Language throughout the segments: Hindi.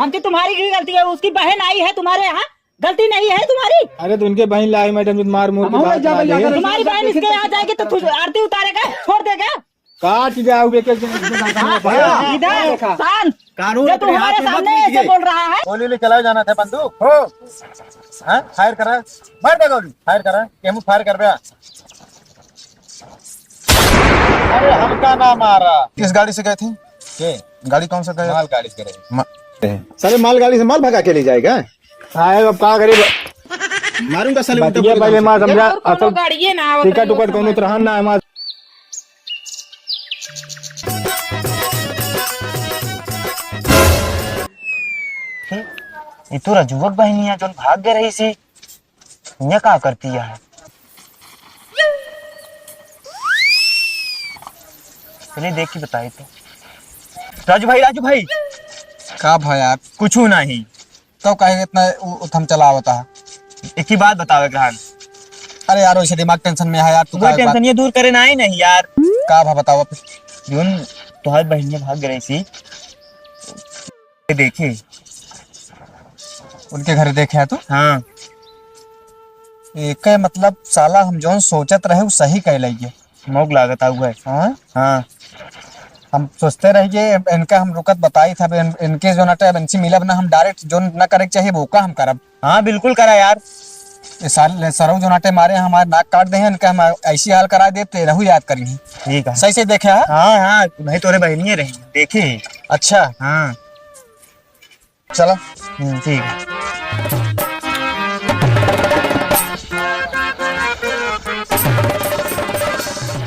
हम तो तुम्हारी की गलती है, उसकी बहन आई है तुम्हारे यहाँ, गलती नहीं है तुम्हारी। अरे तो उनके बहन लाई मैडम मार मुर के बात करा दे। तुम्हारी बहन इसके यहाँ जाएगी तो आरती उतारेगा, छोड़ देगा। काट जाओगे इधर शांत, जो तुम्हारे सामने ऐसे बोल रहा है। गोली ले चलाए जाना था बंदूक हो। हाँ फायर करा, मार दे गोली, फायर करा, केमू फायर कर रहा। अरे हमका ना मारा। किस गाड़ी से गए थे? के गाड़ी कौन सा गए? माल गाड़ी से गए। सारे माल गाड़ी से माल भगा के ले जाएगा साहब। अब का करे, मारूंगा साले उल्टे ये पहले मार समझा। असल गाड़ी ना टिकट उकट कोनो तरह ना है मार। ये तो रजुवक बहनी है जो भाग गए रही सी, ये क्या करती है? चलिए देख के बताए तो। राजू भाई का भाई यार कुछ नहीं तो कहे इतना उथम चला होता है। एक ही बात बतावे ग्रहण। अरे यार वैसे दिमाग टेंशन में है यार। तू वो टेंशन ये दूर करे ना ही नहीं यार। का भा बताओ जोन तुम्हारी बहन भाग गई सी, देखे उनके घर देखे है तू? हाँ एक मतलब साला हम जो सोचत रहे वो सही कह लगे। मौक लागत हुआ है। हाँ हाँ हम सोचते रहिए इनका हम रुकत बताई था इनके जो नटे इनसे मिलब ना, हम डायरेक्ट जो न करे चाहिए वो का हम करब। हाँ बिल्कुल करा यार। सरऊ जो नाटे मारे हमारे नाक काट दे इनका हम ऐसी हाल करा देते रहू याद करी। ठीक है, सही से देखे है? हाँ हाँ भाई तोरे बहनिये रही देखे। अच्छा हाँ चलो ठीक है।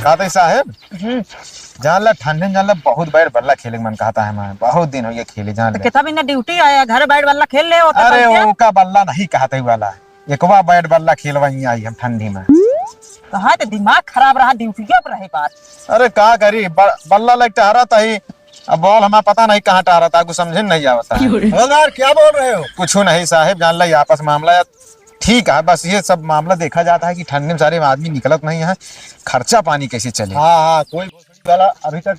कहते साहेब जान ला ठंडे में जान ला बहुत बैट बल्ला खेले मन कहता है। मैं बहुत दिन हो गया खेले जान कितना बिना ड्यूटी आया, घर बैठ वाला खेल ले होता। अरे वो का बल्ला नहीं कहते वाला, एकवा बैट बल्ला खेलवाई आई हम ठंडी में। कहा तो दिमाग खराब रहा, ड्यूटी पर रही बात। अरे का करी बल्ला लग टहरा था ही, अब बॉल हमारा पता नहीं कहाँ टहरा था, कुछ समझे नहीं आवता है। क्या बोल रहे हो? कुछ नहीं साहेब, जान ला आपस मामला ठीक है, बस ये सब मामला देखा जाता है कि ठंडे में सारे आदमी निकलत नहीं है, खर्चा पानी कैसे चले। हाँ कोई वाला अभी तक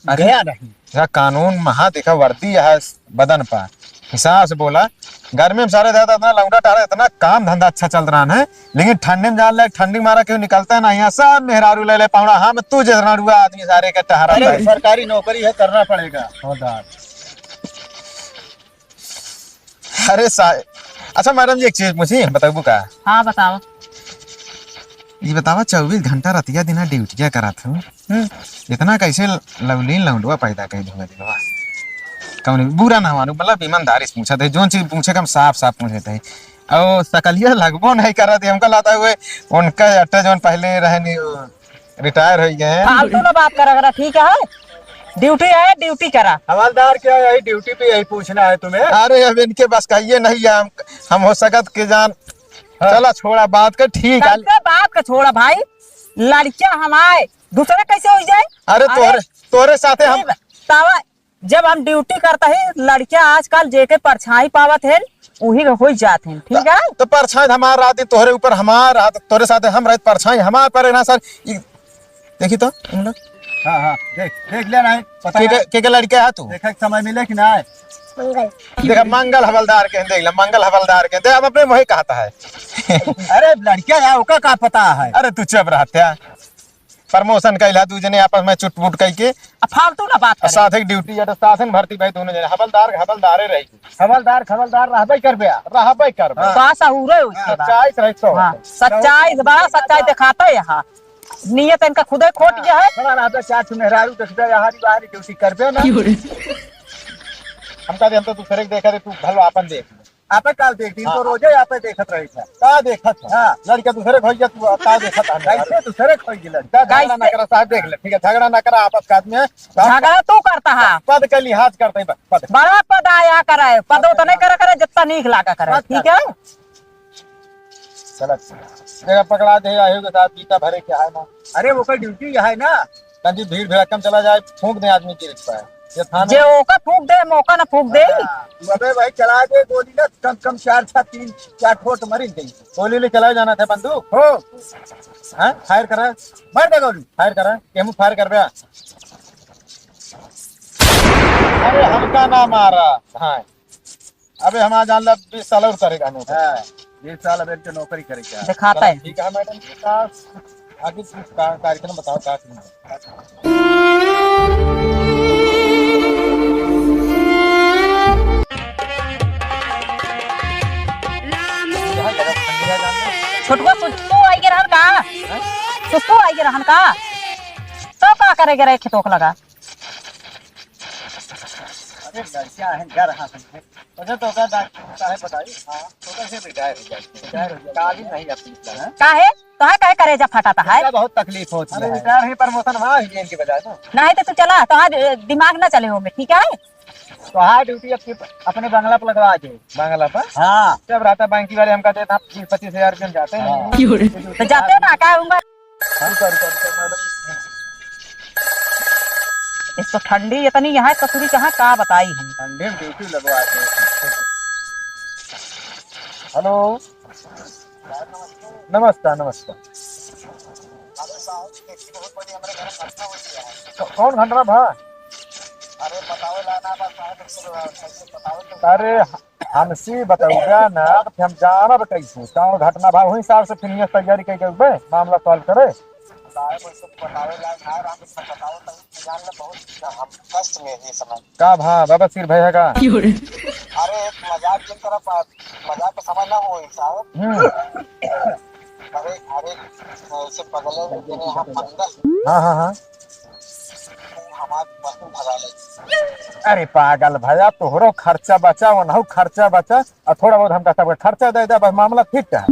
गया नहीं। कानून महा देखा वर्दी है बदन पर, हिसाब से बोला। गर्मी में सारे ज्यादा इतना लौंडा टारा इतना काम धंधा अच्छा चल रहा है, लेकिन ठंडे में जान ले ठंडी मारा क्यों निकलता है ना, यहाँ सब मेहरारू ले ले पाउना। हाँ तू जैसा रुआ आदमी सारे का टहरा। सरकारी नौकरी है, करना पड़ेगा। अरे अच्छा मैडम जी एक चीज मुझे बताओ का। हाँ बताओ। ये बतावा 24 घंटा रतिया दिन ड्यूटिया करा था, इतना कैसे लवलीन लौंडुआ पैदा कर दूंगा दिलवा। कौन बुरा ना मानू, मतलब ईमानदारी से पूछा थे, जो चीज पूछे कम साफ साफ पूछे थे। और सकलिया लगभो नहीं करा थे हमका, लाता हुए उनका अट्टा जो पहले रहे रिटायर हो गए हैं। फालतू ना बात करा, ठीक है? ड्यूटी है, ड्यूटी करा। हवलदार क्या यही ड्यूटी पे यही पूछना है तुम्हें? अरे अब इनके बस कहिए नहीं है, हम हो सकत के जान। चला छोड़ा बात का, ठीक है बात का छोड़ा भाई, लड़कियां हमारे दूसरे कैसे हो जाए? अरे तोरे साथे हम तावा जब हम ड्यूटी करता है, लड़कियां आजकल जेके परछाई पावत है वही हो जाते हैं, ठीक है? तो परछाई हमारा रात तोहरे ऊपर, हमारा तोरे साथे हम रहे, परछाई हमारे पर ना सर। देखी तो तुम लोग। हाँ देख लेना है, पता है के लड़के है तू? देखा समय मिले कि ना? देखा मंगल हवलदार के देख ले, मंगल हवलदार के अब अपने वही कहता है। अरे लड़किया यार ओका का पता है? अरे तू चुप रहते प्रमोशन कैला तू जने आपस में चुटपुट कई के फालतू ना बात साथ एक ड्यूटी या शासन भर्ती भाई दोनों जने हवलदारे रही। खबरदार रहबे कर सच्चाई बड़ा सच्चाई दिखाता है यहाँ, नियत इनका खुदे खोट गया है। ड्यूटी करबे ना। हम कहते हम तो दूसरे के देखा रे, तू भलो अपन देख आपे काल देखती तो रोजे आपे देखत रही था। का देखत है? हाँ लड़का दूसरे खोई जा, तू का देखत है? कैसे दूसरे खोई गिलन? झगड़ा ना करा साहब, देख ले ठीक है, झगड़ा ना करा आपस का आदमी है। झगड़ा तू करता है, पद का लिहाज करते हैं, पद बड़ा पद आया करे, पद तो नहीं करे जितना नीक लागा करे, ठीक है? गलत जगह पकड़ा दे आयो के साथ पीता भरे क्या है ना। अरे वो कोई ड्यूटी है ना, तंजी भीड़ भड़कम चला जाए, फूंक दे आदमी की रिक्शा है ये थाना। जे ओका फूक दे, मौका ना फूक दे। अबे भाई चला दे गोली ना, कम 4 ठोट मरी गई। गोली ले चलाए जाना था बंदूक हो हाँ फायर करा, मार दे गोली, फायर करा, केमू फायर कर रहा। अरे हमका ना मारा। हाँ अबे हम आज जान ला 20 साल और करेगा नहीं हाँ 20 साल अब एक नौकरी करेगा। दिखाता है। ठीक है मैडम जी, का आगे कार्यक्रम बताओ क्या करेंगे। छोटको सुस्तू आई के रहन का, सुस्तू आई के रहन का, तो का करेगे रे खेतों लगा। अरे लड़कियां हैं घर हाँ अच्छा तो क्या है बताइए। हाँ तो कैसे रिटायर हो जाए काबिल नहीं अपनी है काहे तो है, काहे करे जब फटाता है। बहुत तकलीफ होती है। रिटायर है प्रमोशन हुआ है इनकी वजह से। नहीं तो तू चला तो हाँ दिमाग ना चले हो में, ठीक है। तो हाँ ड्यूटी अपने बंगला पर लगवा के बांग्ला पर हाँ जब रहता बैंक वाले हम कहते हैं 20-25 हजार रुपये जाते हैं। तो जाते हो ना क्या होगा। इस तो ठंडी इतनी यहाँ कसूरी कहाँ का बताई हम। ठंडे में ड्यूटी लगवा के। हेलो नमस्कार नमस्कार। कौन घंटा भा? अरे हमसे बताऊगा ना तो हम जानब कैसे कौन घटना भाव वही हिसाब से फिर तैयारी करके मामला सॉल्व करे। का भा बाबा सिर भैया का अरे एक मजाक की तरफ मजाक को समझ ना हो साहब। अरे अरे ऐसे बगले में यहाँ मंगल हाँ हाँ हाँ हमारी वस्तु भगा ले। अरे पागल भैया तोहरो खर्चा बचा वो ना खर्चा बचा और थोड़ा बहुत हम कहता खर्चा दे दे बस मामला ठीक है।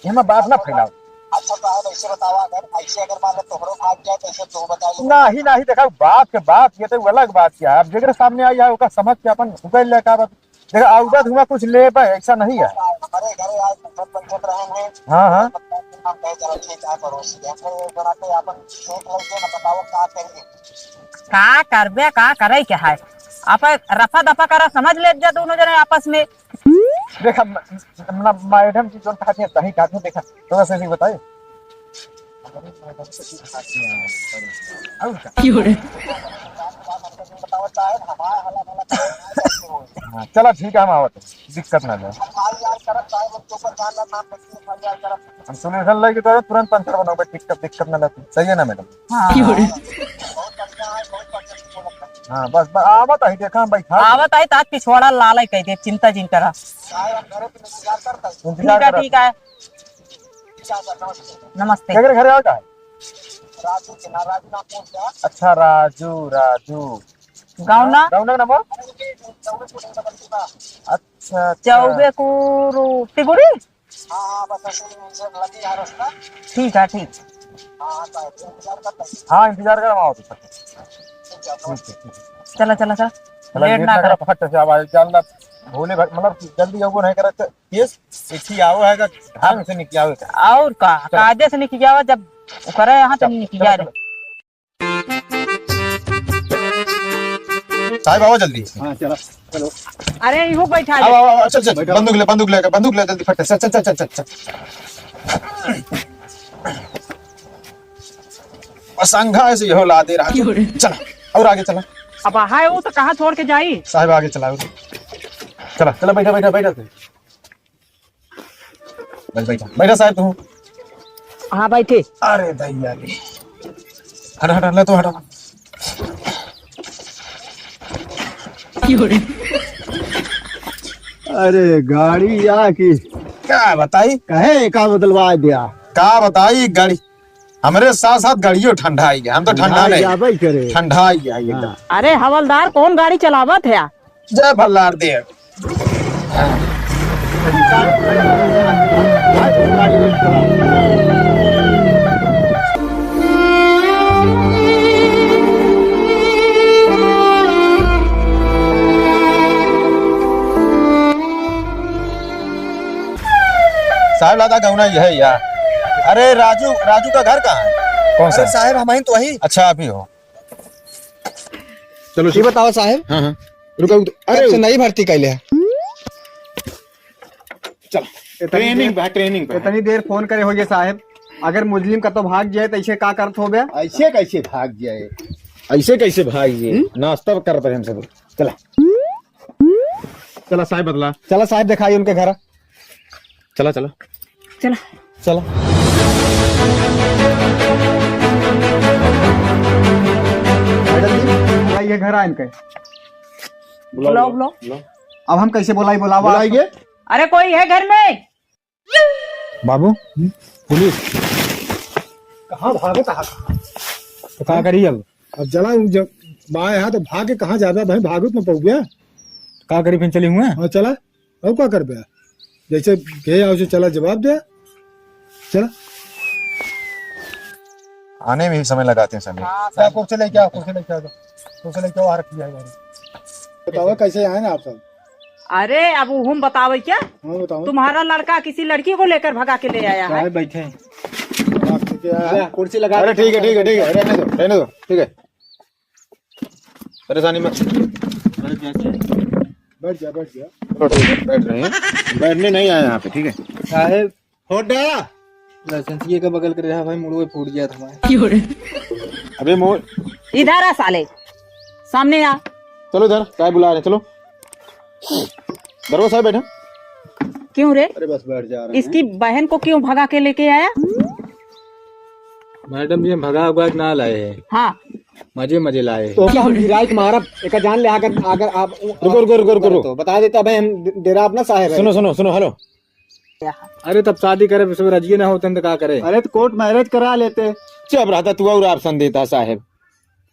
यहाँ बात ना फैलाओ। अच्छा तो ऐसे बताओ अगर ऐसे अगर मान लो तोहरो भाग जाए तो ऐसे तो बताइए। नहीं नहीं देखा बात के बात ये तो अलग बात क्या है। अब जगह सामने आई है उसका समझ के अपन उगल ले का बात देखा आउगा धुआं कुछ ले ऐसा नहीं है। हमारे घर आज पंचत रहे हैं। हाँ हाँ हम कहे चलो ठीक है पड़ोसी अपने बनाते अपन देख लेंगे ना बताओ क्या करेंगे। का करबे का करे क्या है आप रफा दफा करा समझ ले जा दोनों जने आपस में। देखा मैडम जी जो खाते हैं दही खाते हैं देखा थोड़ा सा बताइए। चलो ठीक है हम आवत दिक्कत ना ले हम सोल्यूशन लेके तो तुरंत पंचर बनाओगे दिक्कत ना लेती सही है ना मैडम। हाँ बस आवत है देखा हम बैठा आवत आई तात पिछवाड़ा लाल कह दे चिंता जिन करा। ठीक है नमस्ते। केकरे घरे आ का अच्छा राजू राजू गाँव ना गाँव नंबर अच्छा चौबे को टिगुड़ी। ठीक है ठीक। हाँ इंतजार कर आओ चला चला चला लेट ना कर। फट से आवाज जानना भोले मतलब जल्दी आओ नहीं करे केस इठी आओ है ढंग से निकल आओ और का कायदे से निकल जावा जब करे यहाँ तो निकल जा रहे। साहब आओ जल्दी। हाँ चलो चलो अरे इहो बैठा आओ आओ चल चल बंदूक ले जल्दी फट चल चल चल चल चल असंघा ऐसे हो ला दे रहा चला और आगे चला। अब है वो तो कहाँ छोड़ के जाई साहब आगे चला चला चला बैठा बैठा बैठा बैठा बैठा साहब तू। हाँ बैठे। अरे भैया हटा हटा ले तो हटा। अरे गाड़ी या की क्या बताई कहे का बदलवा दिया का बताई गाड़ी हमारे साथ साथ गाड़ियों ठंडा आई गया हम तो ठंडा नहीं करे ठंडा आई गया एकदम। अरे हवलदार कौन गाड़ी चलावत है। जय भल्लार दे साहब लादा गौना यह है यार। अरे राजू राजू का घर कहाँ है कौन सा साहब हमारी तो वही। अच्छा आप ही हो चलो ये बताओ साहब। हाँ हाँ रुको अरे नई भर्ती कैले चलो ट्रेनिंग पे इतनी देर फोन करे हो साहब अगर मुस्लिम का तो भाग जाए तो ऐसे का करत हो गया। ऐसे कैसे भाग जाए ऐसे कैसे भाई नाश्ता कर रहे हैं हम सब चला चला साहब बदला, चला साहब दिखाइए उनके घर। चला चला चला चलो मैडम जी बुलाइए घर आ इनके। बुलाओ बुलाओ। अब हम कैसे बुलाइए? बुलाइए। अरे कोई है घर में? बाबू पुलिस कहाँ भागे? कहाँ तो कहाँ करी अब चला जब बाय है तो भाग के कहाँ जाता भाई, भागुत में पहुंच गया। कहाँ करी फिर चली हुए? हाँ चला, अब क्या कर पाया? जैसे कहे उसे चला जवाब दे। चला आने में ही समय लगाते हैं सभी। बताओ कैसे आए ना आप सब? अरे अब हम बतावे क्या? हाँ बताओ। तुम्हारा लड़का किसी लड़की को लेकर भगा के ले आया है। बैठे कुर्सी लगा। अरे ठीक है ठीक है ठीक है, रहने दो ठीक है, परेशानी मत। बैठ जा बैठ जा। चलो ठीक है, बैठ रहे हैं, बैठने नहीं आए यहाँ पे, ठीक है। साहब हो गया लाइसेंसिए का बगल कर रहा भाई, मुड़ फूट गया था हमारे। अबे मोर, इधर आ साले, सामने आ। चलो इधर, चाय बुला रहे, चलो दरबार साहब बैठा। क्यों रे? अरे बस बैठ जा रहे इसकी बहन को क्यों भगा के लेके आया? मैडम जी भगा हुआ ना लाए हैं, हाँ मजे मजे लाए तो क्या हम गिराई मारा एक जान ले अगर अगर आप रुको तो बता देता भाई, हम डेरा अपना साहब है। सुनो सुनो सुनो, हेलो। अरे तब शादी करे सब रजिए ना होते तो क्या करे? अरे तो कोर्ट मैरिज करा लेते। चुप रहता तू और ऑप्शन देता साहब।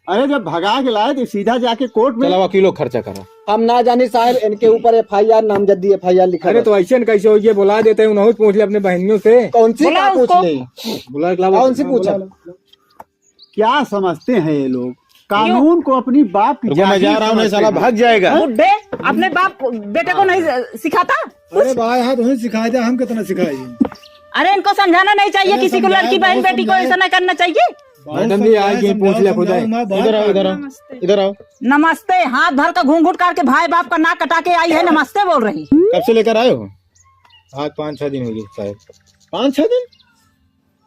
अरे जब भगा के लाए तो सीधा जाके कोर्ट में। चला वकीलों खर्चा करो। हम ना जाने साहब, इनके ऊपर FIR नामजद्दी FIR लिखा। अरे तो ऐसे कैसे हो, ये बुला देते हैं, उन्होंने पूछ लिया अपने बहनियों से। कौन सी बुला पूछ उसको। ले? बुला कौन सी पूछा? क्या समझते हैं ये लोग कानून को अपनी बाप की? मैं जा रहा हूँ, नहीं साला भाग जाएगा। बुड्ढे अपने बाप बेटे को नहीं सिखाता? अरे भाई हाथ वही सिखाए थे, हम कितना सिखाए? अरे इनको समझाना नहीं चाहिए किसी को, लड़की बहन बेटी को ऐसा नहीं करना चाहिए। मैडम जी आगे पूछ लिया खुद। इधर आओ इधर आओ इधर आओ। नमस्ते, हाथ धर का घूंघट करके भाई बाप का नाक कटा के आई है, नमस्ते बोल रही। कब से लेकर आए हो? आज 5-6 दिन हो गए साहब। 5-6 दिन?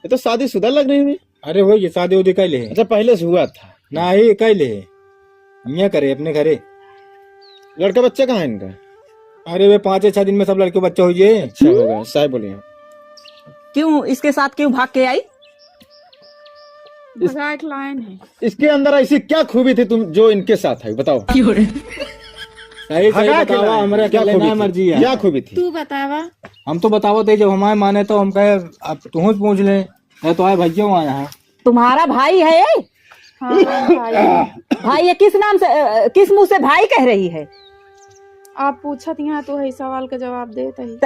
ये तो शादीशुदा लग रही है। अरे हो ये शादी उदी कैले है? अच्छा पहले से हुआ था? नहीं कैले है, यहाँ करे अपने घरे। लड़का बच्चा कहाँ है इनका? अरे वे 5-6 दिन में सब लड़के बच्चे हो गए। अच्छा होगा साहब, बोलिए। क्यों इसके साथ क्यों भाग के आई? भगा के लाए हैं। इसके अंदर ऐसी क्या खूबी थी तुम जो इनके साथ है, बताओ। सही सही बतावा, हमारे क्या अकेले ना मर्जी है। क्या खूबी थी? तू बतावा। हम तो बतावो थे, जब हमारे माने तो हम कहे अब तू पूछ ले। है तो आए भैया वहाँ यहाँ। तुम्हारा भाई है ये? हाँ भाई। भाई ये किस नाम से, किस मुंह से भाई कह रही है? आप पूछत यहाँ तो है सवाल का जवाब देते ही।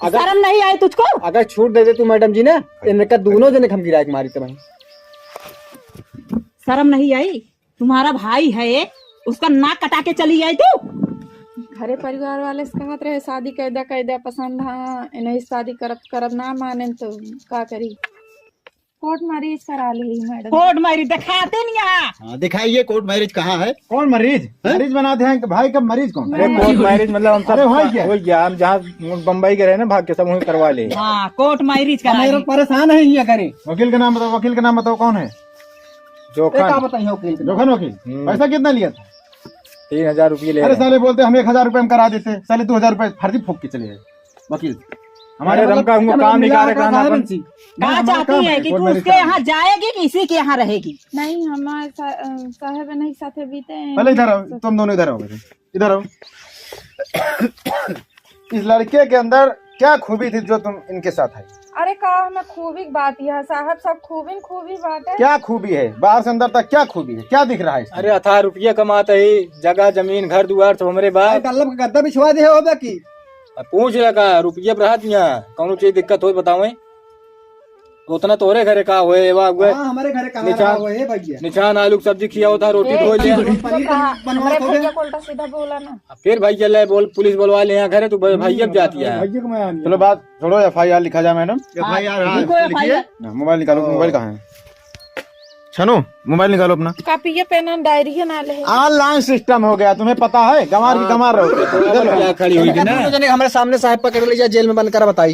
शर्म नहीं आई तुझको? अगर छूट दे दे तू मैडम जी ना, इनका दोनों जने हम गिरा के मारी थे भाई। शर्म नहीं आई? तुम्हारा भाई है ये, उसका नाक कटा के चली आई तू? घरे परिवार वाले से कहत रहे शादी कैदा पसंद, हाँ इन्हें शादी करब ना माने तो का करी? कोर्ट मैरिज करा ली मैडम। कोर्ट मैरिज दिखाते नहीं यहाँ। हाँ दिखाइए, कोर्ट मैरिज कहाँ है? कौन मरीज? मरीज बनाते हैं भाई, कब मरीज कौन? अरे कोर्ट मैरिज मतलब हम सब हो गया, हम जहाँ बम्बई के रहे ना भाग के सब वहीं करवा ले। हाँ कोर्ट मैरिज करा। परेशान है ये करें। वकील का नाम बताओ, वकील का नाम बताओ कौन है? जोखन। बताइए वकील। जोखन वकील। पैसा कितना लिया था? 3000 रुपये ले। अरे साले बोलते हम 1000 रुपए में करा देते, साले 2000 रुपए फर्जी फूक के चले गए वकील। हमारे रम का हमको काम निकाल कराना अपन। कहा चाहती है कि तू उसके यहाँ जाएगी कि इसी के यहाँ रहेगी? नहीं हमारे साहब नहीं साथे बीते हैं। पहले इधर आओ, तुम दोनों इधर आओ, इधर आओ। इस लड़के के अंदर क्या खूबी थी जो तुम इनके साथ आई? अरे का में खूबी बात यह साहब, सब खूबी बात है। क्या खूबी है? बाहर से अंदर तक क्या खूबी है? क्या दिख रहा है? अरे 18 रुपया कमाते ही, जगह जमीन घर दुआर सब हमारे बाप। गद्दा बिछवा दे हो की? पूछ लगा रुपया रहत यहाँ कौन चीज दिक्कत हो बताओ। उतना तोरे घरे का हुए हमारे घरे निशान आलू की सब्जी खिया होता, रोटी धो लिया। हमारे भैया को उल्टा सीधा बोला ना। फिर भाई चल बोल, पुलिस बुलवा ले यहाँ घरे, तो भैया जाती है। चलो बात छोड़ो, FIR लिखा जाए मैडम। मोबाइल निकालो, मोबाइल कहाँ है? छनो मोबाइल निकालो अपना। कापी पेन डायरी ना ले। ऑनलाइन सिस्टम हो गया, तुम्हें पता है? गंवार की गंवार रहो। खड़ी हुई ना हमारे सामने साहब पकड़ लीजिए, जेल में बंद कर बताई।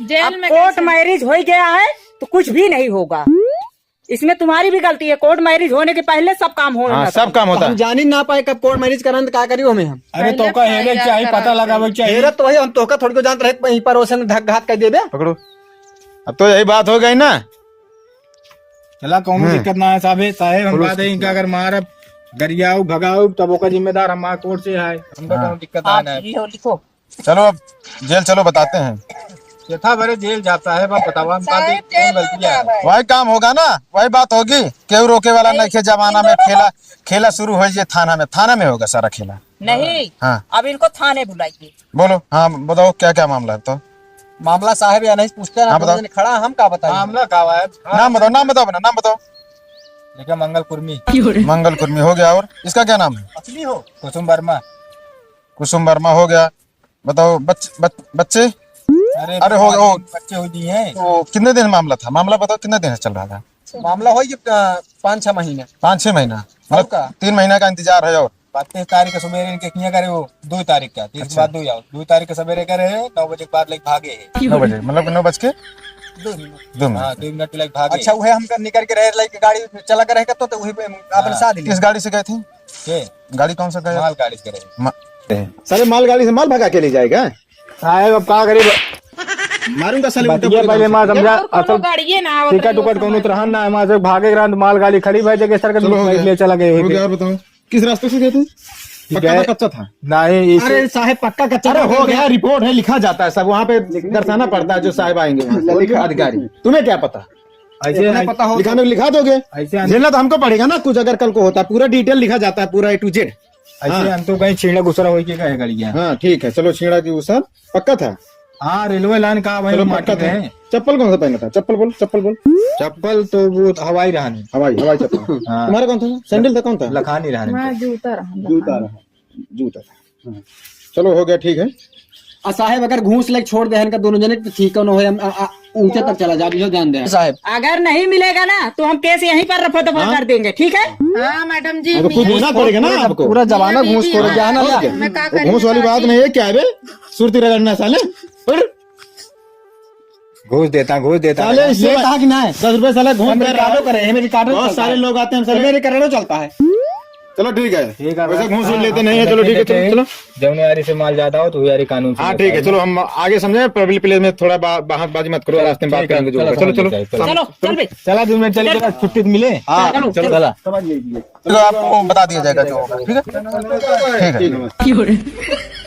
जेल में कोर्ट मैरिज हो गया है तो कुछ भी नहीं होगा। इसमें तुम्हारी भी गलती है। कोर्ट मैरिज होने के पहले सब काम हो हाँ सब काम होता हम है। जान ही ना पाए कब कोर्ट मैरिज करान तो क्या करियो हमें हम अरे तो का हेरे चाहिए पता लगावे चाहिए। हेरत तो वही हम तो का थोड़ी को जानते रहे वहीं पर ओसन ढक घात कर देबे। पकड़ो, अब तो यही बात हो गई ना। चला कौन दिक्कत ना है साहब हम बात है इनका अगर मारा गरियाऊ भगाऊ तब ओका जिम्मेदार हमारा कोर्ट से है। हमको कौन दिक्कत आप ना है। लिखो। चलो अब जेल चलो, बताते हैं। यथा भरे जेल जाता है बाप बतावा हम बात कौन गलती है। वही काम होगा ना, वही बात होगी। केहू रोके वाला नहीं के जमाना में खेला शुरू हो जाए थाना में होगा सारा खेला। नहीं, हाँ अब इनको थाने बुलाइए। बोलो, हाँ बताओ क्या क्या मामला है। तो मामला साहब या नहीं पूछते ना, हाँ, बताओ। खड़ा हम का बताइए। मामला का है नाम बताओ, नाम बताओ, अपना नाम बताओ। लेकिन मंगल कुर्मी मंगल कुर्मी हो गया, और इसका क्या नाम है? असली हो कुसुम वर्मा। कुसुम वर्मा हो गया। बताओ बच्चे। अरे हो बच्चे हो जी हैं। तो कितने दिन मामला था? मामला बताओ कितने दिन से चल रहा था? मामला हो 5-6 महीने 5-6 महीना, मतलब 3 महीने का इंतजार है। और 32 तारीख का सवेरे इनके किया करे वो 2 तारीख का 30 बाद 2 तारीख का सवेरे करे है 9 बजे के बाद लेके भागे है। 9 बजे, मतलब 9 बज के 2 मिनट। हाँ 2 मिनट के लेके भागे। अच्छा वह हम निकल के रहे लाइक गाड़ी चला कर रहेगा तो वही पे आपने साथ किस गाड़ी से गए थे? के गाड़ी कौन सा गए? माल गाड़ी से करे। सारे मालगाड़ी से माल भगा के ले जाएगा साहब अब का करी मारूंगा साले बतिया पहले मां समझा असल गाड़ी ना आवत टिकट उकट कोनो तरह ना मां से भागे ग्रांत माल गाड़ी खड़ी भाई जगह सर के ले चला गए हो गया। और बताओ किस रास्ते से गए थे? पक्का था, कच्चा था? नहीं अरे साहब पक्का कच्चा अरे हो गया, रिपोर्ट है, लिखा जाता है सब, वहाँ पे दर्शाना पड़ता है जो साहब आएंगे वहाँ से, अधिकारी। तुम्हें क्या पता? ऐसे पता हो लिखाने को लिखा दोगे, ऐसे झेलना तो हमको पड़ेगा ना कुछ। अगर कल को होता पूरा डिटेल लिखा जाता है, पूरा A to Z। ऐसे हम तो कहीं छीड़ा गुसरा हो के गए गाड़ियां। हाँ ठीक है, चलो छेड़ा की उसर पक्का था। हाँ रेलवे लाइन का चलो वही पक्का मार्केट था। है। चप्पल कौन सा पहना था? चप्पल बोल, चप्पल बोल। चप्पल तो वो हवाई रहने हवाई चप्पल। हाँ। तुम्हारा कौन था? सैंडल था? कौन था? लखानी रहने। मैं जूता रहा जूता था। हाँ। चलो हो गया, ठीक है। साहब अगर घूस लाइक छोड़ दे इनका दोनों जने तो ठीक हो हम ऊंचे तक चला जा ध्यान दे साहब। अगर नहीं मिलेगा ना तो हम केस यहीं पर रफा दफा कर देंगे, ठीक है? हाँ मैडम जी तो खुद देना पड़ेगा ना आपको। पूरा जमाना घूस खोर गया ना मैं का करी घूस वाली बात नहीं है, क्या है बे? सुरती रगड़ना साले। घूस देता साले इससे ये कहा कि ना है 10 रुपए साले घूस दे रहा है। करे है मेरी कार्ड बहुत सारे लोग आते हैं साले। मेरे करोड़ों चलता है। चलो ठीक है, ठीक है, वैसे घूस लेते नहीं है। चलो ठीक है, चलो जौन यारी से माल ज्यादा हो तो यारी कानून से हाँ ठीक है। चलो हम आगे समझे, पब्लिक प्लेस में थोड़ा बाजी मत करो, रास्ते में बात ठीक है, करेंगे जो चलो, होगा। चलो चलो चलो चल बे। चला 2 मिनट चलिए छुट्टी मिले। हाँ चला चलो आपको बता दिया जाएगा जो होगा, ठीक है ठीक है।